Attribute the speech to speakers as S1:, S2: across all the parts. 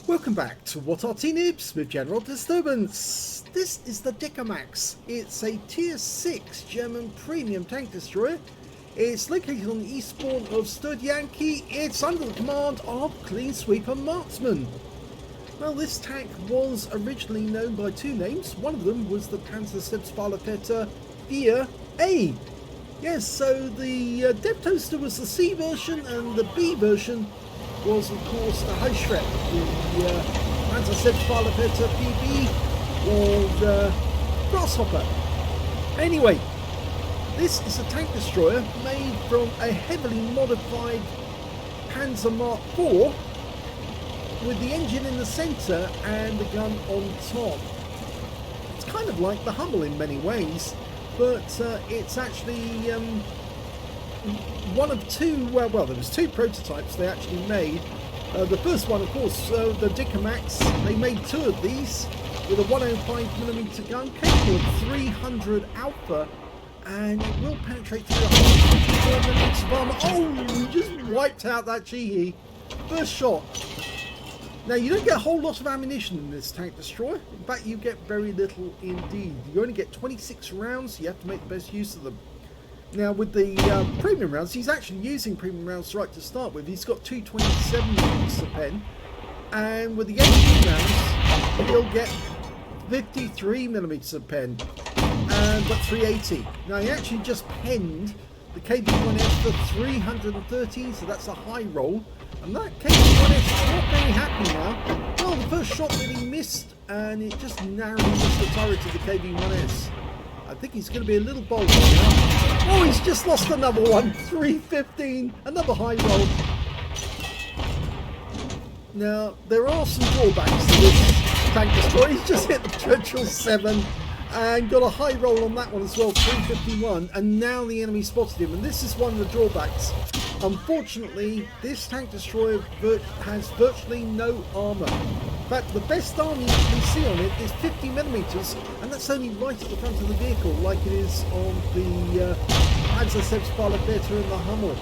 S1: Welcome back to What Arty Noobs with General Disturbance. This is the Dickermax. It's a tier 6 German premium tank destroyer. It's located on the eastbourne of Studzianki. It's under the command of Clean Sweeper Marksman. Well, this tank was originally known by two names. One of them was the Panzer Via A. Yes, so the Dev Toaster was the C version and the B version was of course the Heischreck, the Panzer PB or Grasshopper. Anyway, this is a tank destroyer made from a heavily modified Panzer Mark IV with the engine in the centre and the gun on top. It's kind of like the Hummel in many ways, but it's actually one of two, well there was two prototypes they actually made. The first one, of course, the Dickermax, they made two of these with a 105mm gun capable of 300 alpha, and it will penetrate through 154mm of armour. Oh, you just wiped out that GE. First shot. Now, you don't get a whole lot of ammunition in this tank destroyer. In fact, you get very little indeed. You only get 26 rounds, so you have to make the best use of them. Now, with the premium rounds, he's actually using premium rounds right to start with. He's got 227mm of pen, and with the 18 rounds, he'll get 53mm of pen, but 380. Now, he actually just penned the KB1S for 313, so that's a high roll. And that KB1S is not very happy now. Well, the first shot that he missed, and it just narrowly missed the turret of the KB1S. I think he's going to be a little bold now. Oh, he's just lost another one. 315, another high roll. Now, there are some drawbacks to this tank destroyer. He's just hit the Churchill 7 and got a high roll on that one as well, 351. And now the enemy spotted him, and this is one of the drawbacks. Unfortunately, this tank destroyer has virtually no armour. In fact, the best armour you can see on it is 50mm, and that's only right at the front of the vehicle, like it is on the Panzer and the Hummel.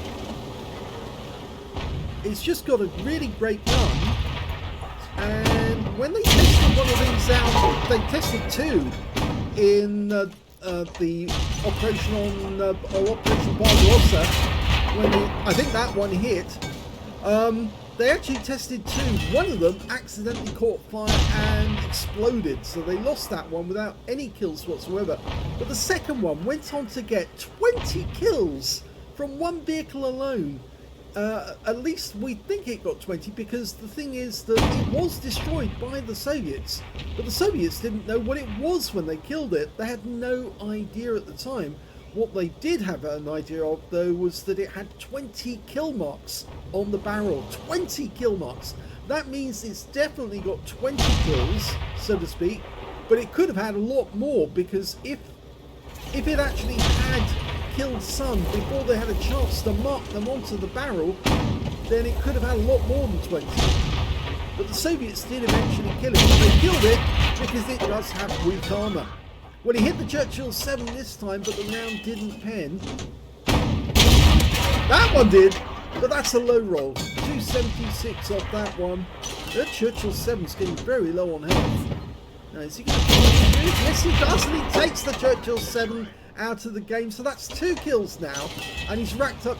S1: It's just got a really great gun, and when they tested one of these out, they tested two in the operation on Operation Barbarossa. When I think that one hit, they actually tested two. One of them accidentally caught fire and exploded, so they lost that one without any kills whatsoever. But the second one went on to get 20 kills from one vehicle alone. At least we think it got 20, because the thing is that it was destroyed by the Soviets, but the Soviets didn't know what it was when they killed it. They had no idea at the time. What they did have an idea of, though, was that it had 20 kill marks on the barrel. 20 kill marks. That means it's definitely got 20 kills, so to speak, but it could have had a lot more, because if it actually had killed some before they had a chance to mark them onto the barrel, then it could have had a lot more than 20. But the Soviets did eventually kill it. They killed it because it does have weak armour. Well, he hit the Churchill 7 this time, but the round didn't pen. That one did, but that's a low roll. 276 off that one. The Churchill 7's getting very low on health. Now, is he going to do? Yes, he does, and he takes the Churchill 7 out of the game. So that's 2 kills now, and he's racked up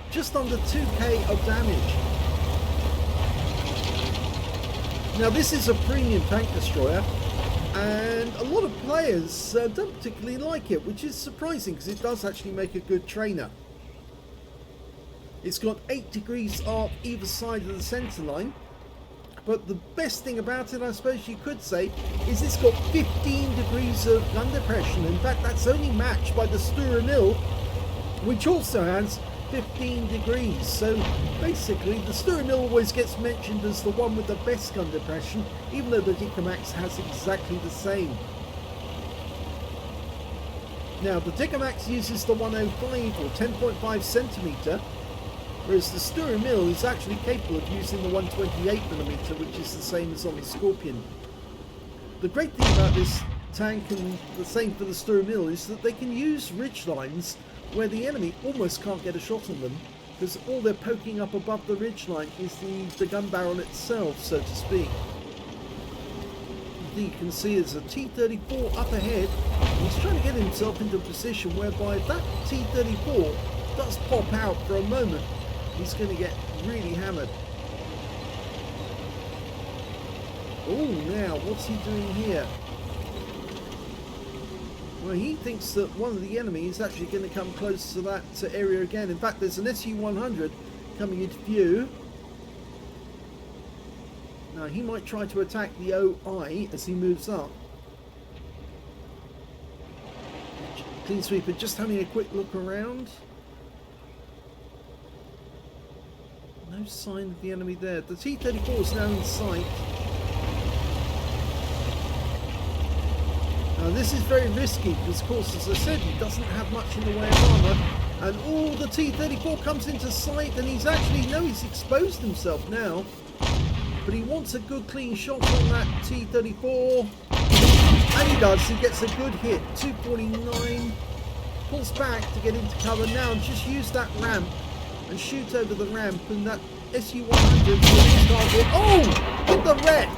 S1: just under 2k of damage. Now, this is a premium tank destroyer, and a lot of players don't particularly like it, which is surprising because it does actually make a good trainer. It's got 8 degrees arc either side of the centre line, but the best thing about it, I suppose you could say, is it's got 15 degrees of gun depression. In fact, that's only matched by the Sturamil, which also has 15 degrees. So basically the Sturamil always gets mentioned as the one with the best gun depression, even though the Dickermax has exactly the same. Now, the Dickermax uses the 105 or 10.5 centimeter, whereas the Sturamil is actually capable of using the 128mm, which is the same as on the Scorpion. The great thing about this tank, and the same for the Sturamil, is that they can use ridge lines where the enemy almost can't get a shot on them, because all they're poking up above the ridgeline is the gun barrel itself, so to speak. You can see there's a T-34 up ahead. He's trying to get himself into a position whereby if that T-34 does pop out for a moment, he's going to get really hammered. Oh, now what's he doing here? Well, he thinks that one of the enemies is actually going to come close to that area again. In fact, there's an SU-100 coming into view. Now, he might try to attack the OI as he moves up. Clean Sweeper just having a quick look around. No sign of the enemy there. The T-34 is now in sight. Now this is very risky because, of course, as I said, he doesn't have much in the way of armour. And all the T-34 comes into sight, and he's actually, no, he's exposed himself now. But he wants a good clean shot on that T-34. And he does, he gets a good hit. 249. Pulls back to get into cover now and just use that ramp and shoot over the ramp, and that SU-100 will target. Oh! Hit the wreck!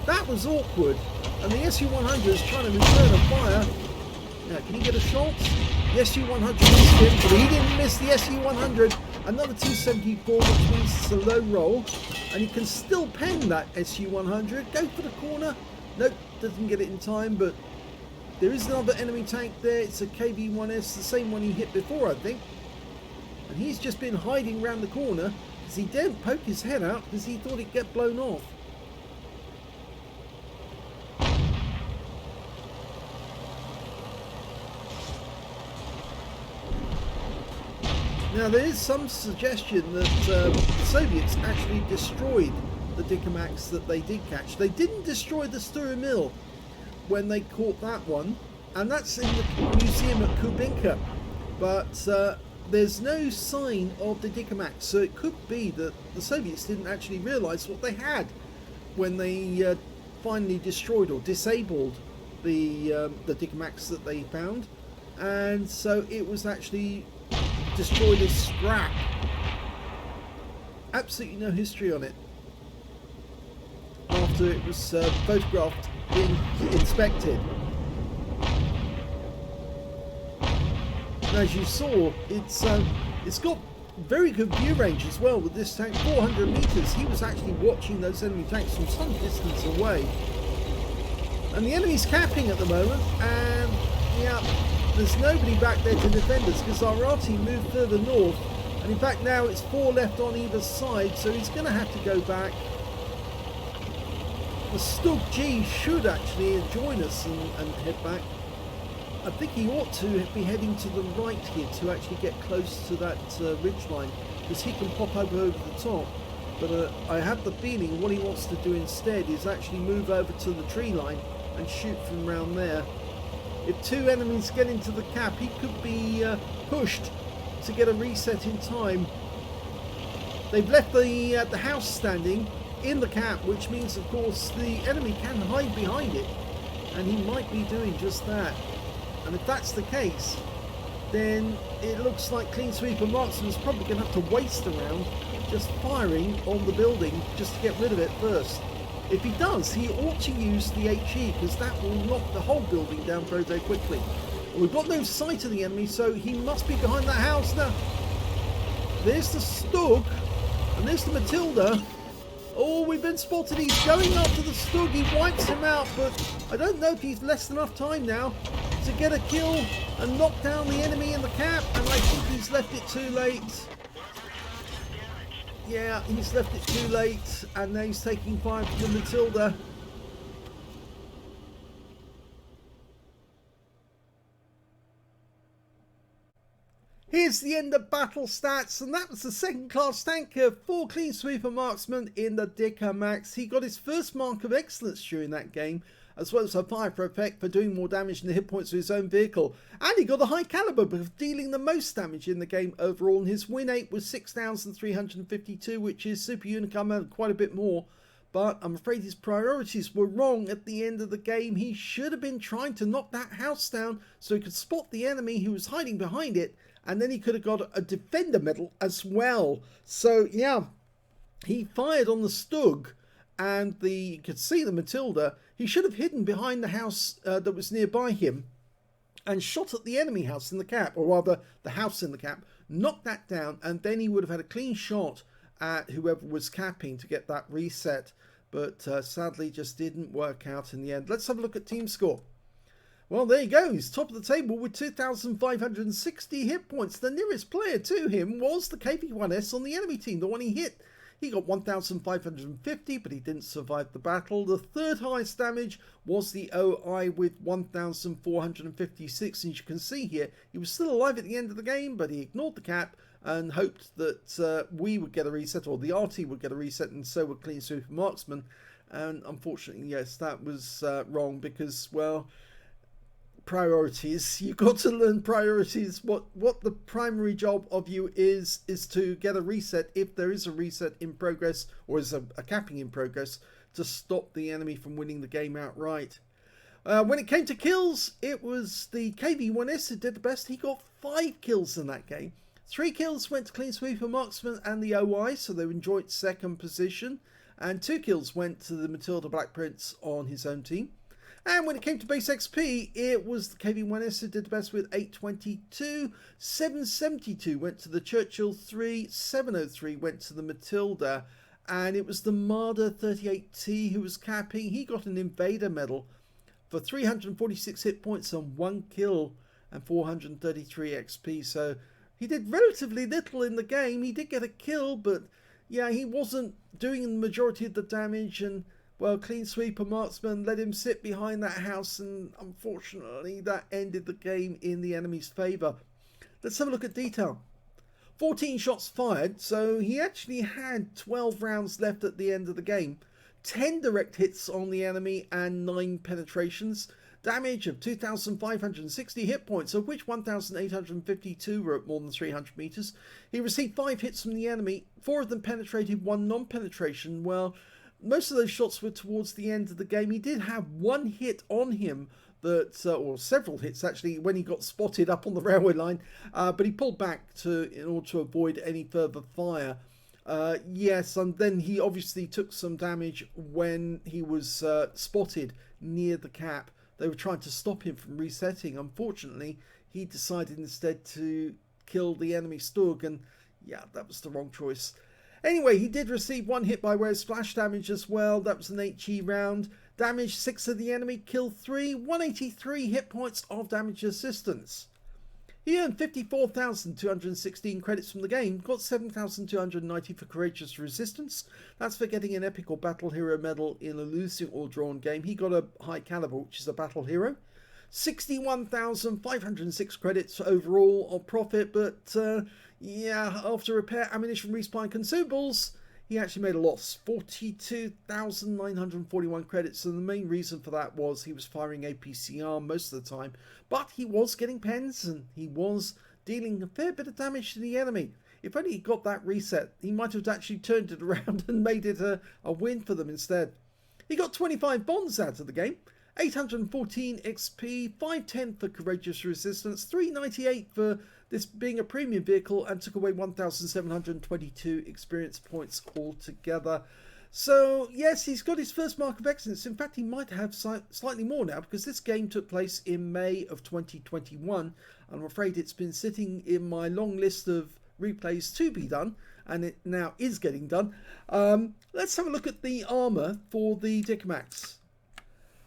S1: That was awkward. And the SU-100 is trying to return a fire. Now, can he get a shot? The SU-100 missed him, but he didn't miss the SU-100. Another 274, which means it's a low roll. And he can still pen that SU-100. Go for the corner. Nope, doesn't get it in time, but there is another enemy tank there. It's a KV-1S, the same one he hit before, I think. And he's just been hiding around the corner because he daren't poke his head out because he thought it'd get blown off. Now, there is some suggestion that the Soviets actually destroyed the Dicamax that they did catch. They didn't destroy the Stura Mill when they caught that one, and that's in the museum at Kubinka. But there's no sign of the Dicamax, so it could be that the Soviets didn't actually realise what they had when they finally destroyed or disabled the Dicamax that they found, and so it was actually destroyed as scrap. Absolutely no history on it after it was photographed being inspected. And as you saw, it's got very good view range as well with this tank, 400 meters. He was actually watching those enemy tanks from some distance away. And the enemy's capping at the moment, and yeah, there's nobody back there to defend us because our Arty moved further north, and in fact now it's 4 left on either side, so he's going to have to go back. The Stug G should actually join us and head back. I think he ought to be heading to the right here to actually get close to that ridge line, because he can pop over the top. But I have the feeling what he wants to do instead is actually move over to the tree line and shoot from around there. If 2 enemies get into the cap, he could be pushed to get a reset in time. They've left the house standing in the cap, which means, of course, the enemy can hide behind it, and he might be doing just that. And if that's the case, then it looks like Clean Sweeper Marksman is probably going to have to waste a round just firing on the building just to get rid of it first. If he does, he ought to use the HE, because that will knock the whole building down very, very quickly. And we've got no sight of the enemy, so he must be behind that house now. There's the Stug, and there's the Matilda. Oh, we've been spotted. He's going after the Stug. He wipes him out, but I don't know if he's less than enough time now to get a kill and knock down the enemy in the cap, and I think he's left it too late. Yeah, he's left it too late, and now he's taking fire from the Matilda. Here's the end of battle stats, and that was the second class tanker for Clean Sweeper Marksman in the Dicamax. He got his first mark of excellence during that game, as well as a fire for effect for doing more damage than the hit points of his own vehicle. And he got a high caliber for dealing the most damage in the game overall, and his win rate was 6,352, which is super Unicum, quite a bit more. But I'm afraid his priorities were wrong at the end of the game. He should have been trying to knock that house down so he could spot the enemy who was hiding behind it and then he could have got a defender medal as well. So yeah, he fired on the Stug, and you could see the Matilda. He should have hidden behind the house that was nearby him and shot at the enemy house in the cap, or rather the house in the cap, knocked that down, and then he would have had a clean shot at whoever was capping to get that reset. But sadly just didn't work out in the end. Let's have a look at team score. Well, there he goes, top of the table with 2,560 hit points. The nearest player to him was the KV-1S on the enemy team, the one he hit. He got 1,550, but he didn't survive the battle. The third highest damage was the OI with 1,456. And as you can see here, he was still alive at the end of the game, but he ignored the cap and hoped that we would get a reset, or the Arty would get a reset, and so would Clean Sweep and Marksman. And unfortunately, yes, that was wrong because, well, priorities. You've got to learn priorities. What the primary job of you is to get a reset if there is a reset in progress, or is a capping in progress, to stop the enemy from winning the game outright. When it came to kills, it was the KV-1S who did the best. He got 5 kills in that game. 3 kills went to Clean Sweeper, Marksman and the OI, so they were in joint second position, and 2 kills went to the Matilda Black Prince on his own team. And when it came to base XP, it was the KV-1S who did the best with 822. 772 went to the Churchill 3. 703 went to the Matilda. And it was the Marder 38T who was capping. He got an Invader medal for 346 hit points and 1 kill and 433 XP. So he did relatively little in the game. He did get a kill, but yeah, he wasn't doing the majority of the damage, and well, Clean Sweeper Marksman let him sit behind that house, and unfortunately that ended the game in the enemy's favour. Let's have a look at detail. 14 shots fired, so he actually had 12 rounds left at the end of the game. 10 direct hits on the enemy and 9 penetrations. Damage of 2,560 hit points, of which 1,852 were at more than 300 meters. He received 5 hits from the enemy. 4 of them penetrated, 1 non-penetration. Well, most of those shots were towards the end of the game. He did have 1 hit on him, that, or several hits actually, when he got spotted up on the railway line, but he pulled back in order to avoid any further fire. Yes, and then he obviously took some damage when he was spotted near the cap. They were trying to stop him from resetting. Unfortunately, he decided instead to kill the enemy Stug, and yeah, that was the wrong choice. Anyway, he did receive 1 hit by way of splash damage as well. That was an HE round. Damaged 6 of the enemy, killed 3, 183 hit points of damage assistance. He earned 54,216 credits from the game, got 7,290 for Courageous Resistance. That's for getting an Epic or Battle Hero medal in a losing or drawn game. He got a High Caliber, which is a Battle Hero. 61,506 credits overall on profit, but yeah, after repair, ammunition, resupply, and consumables, he actually made a loss. 42,941 credits, and the main reason for that was he was firing APCR most of the time, but he was getting pens and he was dealing a fair bit of damage to the enemy. If only he got that reset, he might have actually turned it around and made it a win for them instead. He got 25 bonds out of the game. 814 XP, 510 for Courageous Resistance, 398 for this being a premium vehicle, and took away 1,722 experience points altogether. So yes, he's got his first mark of excellence. In fact, he might have slightly more now, because this game took place in May of 2021. I'm afraid it's been sitting in my long list of replays to be done, and it now is getting done. Let's have a look at the armour for the Dicamax.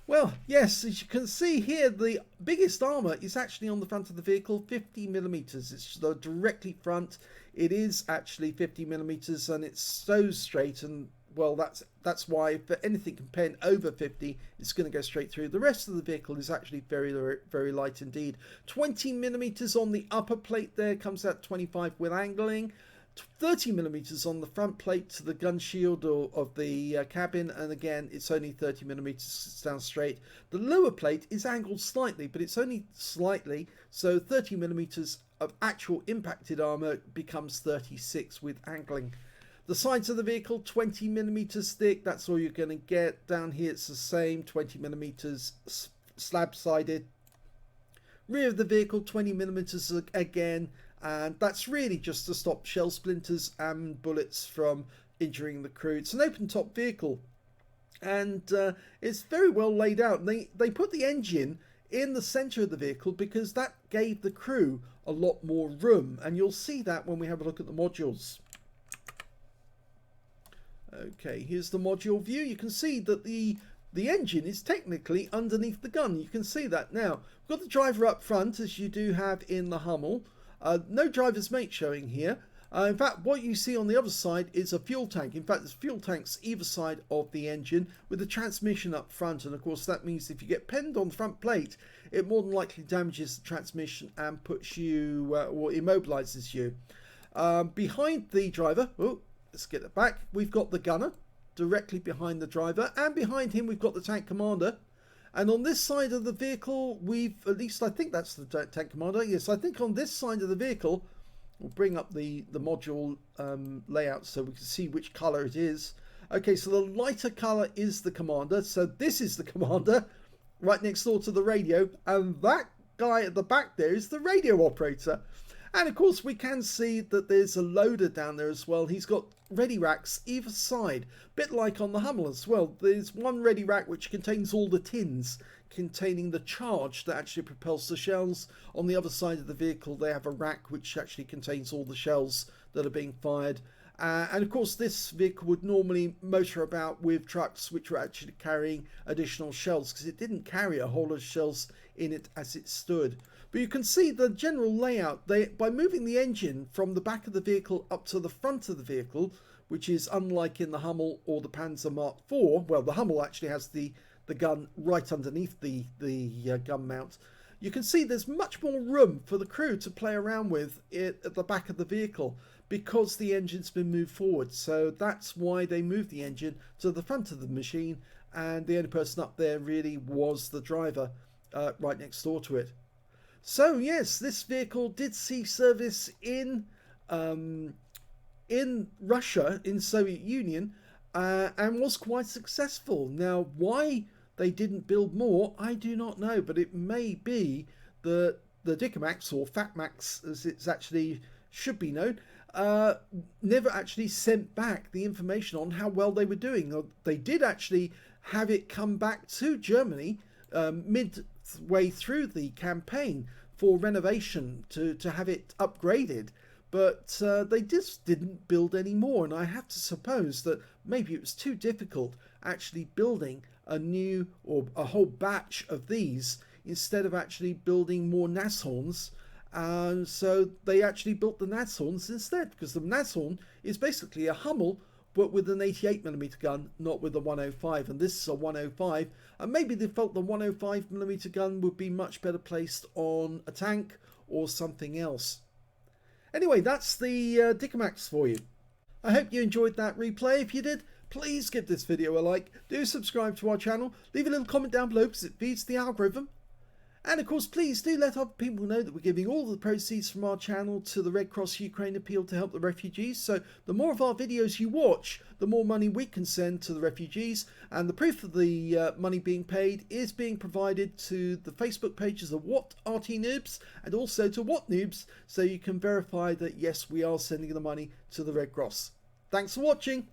S1: Well, yes, as you can see here, the biggest armour is actually on the front of the vehicle, 50mm. It's the directly front. It is actually 50mm, and it's so straight, and well, that's why if anything can pen over 50, it's going to go straight through. The rest of the vehicle is actually very, very light indeed. 20mm on the upper plate there, comes out 25 with angling. 30mm on the front plate to the gun shield of the cabin, and again it's only 30mm down straight. The lower plate is angled slightly, but it's only slightly, so 30mm of actual impacted armour becomes 36 with angling. The sides of the vehicle, 20mm thick, that's all you're going to get. Down here it's the same, 20mm slab sided. Rear of the vehicle, 20mm again, and that's really just to stop shell splinters and bullets from injuring the crew. It's an open top vehicle, and it's very well laid out. And they put the engine in the center of the vehicle because that gave the crew a lot more room, and you'll see that when we have a look at the modules. Okay, here's the module view. You can see that the engine is technically underneath the gun. You can see that now. We've got the driver up front, as you do have in the Hummel. No driver's mate showing here. In fact, what you see on the other side is a fuel tank. In fact, there's fuel tanks either side of the engine with the transmission up front. And of course, that means if you get penned on the front plate, it more than likely damages the transmission and puts you, or immobilizes you. Behind the driver, oh, let's get it back. We've got the gunner directly behind the driver, and behind him we've got the tank commander. And on this side of the vehicle, at least I think that's the tank commander. Yes, I think on this side of the vehicle, we'll bring up the module layout so we can see which color it is. Okay, so the lighter color is the commander. So this is the commander right next door to the radio, and that guy at the back there is the radio operator. And of course we can see that there's a loader down there as well. He's got ready racks either side, a bit like on the Hummel as well. There's one ready rack which contains all the tins containing the charge that actually propels the shells. On the other side of the vehicle they have a rack which actually contains all the shells that are being fired. And of course this vehicle would normally motor about with trucks which were actually carrying additional shells, because it didn't carry a whole lot of shells in it as it stood. But you can see the general layout. By moving the engine from the back of the vehicle up to the front of the vehicle, which is unlike in the Hummel or the Panzer Mark IV, well, the Hummel actually has the gun right underneath the gun mount. You can see there's much more room for the crew to play around with it at the back of the vehicle because the engine's been moved forward. So that's why they moved the engine to the front of the machine, and the only person up there really was the driver right next door to it. So yes, this vehicle did see service in Russia, in Soviet Union, and was quite successful. Now, why they didn't build more, I do not know, but it may be that the Dicamax, or Fatmax as it's actually should be known, never actually sent back the information on how well they were doing. They did actually have it come back to Germany midway through the campaign for renovation to have it upgraded, but they just didn't build any more. And I have to suppose that maybe it was too difficult actually building a new or a whole batch of these instead of actually building more Nashorns. And so they actually built the Nashorns instead, because the Nashorn is basically a Hummel but with an 88mm gun, not with a 105, and this is a 105, and maybe they felt the 105mm gun would be much better placed on a tank or something else. Anyway, that's the Dicamax for you. I hope you enjoyed that replay. If you did, please give this video a like, do subscribe to our channel, leave a little comment down below because it feeds the algorithm. And of course, please do let other people know that we're giving all the proceeds from our channel to the Red Cross Ukraine appeal to help the refugees. So the more of our videos you watch, the more money we can send to the refugees. And the proof of the money being paid is being provided to the Facebook pages of What Arty Noobs and also to What Noobs, so you can verify that yes, we are sending the money to the Red Cross. Thanks for watching.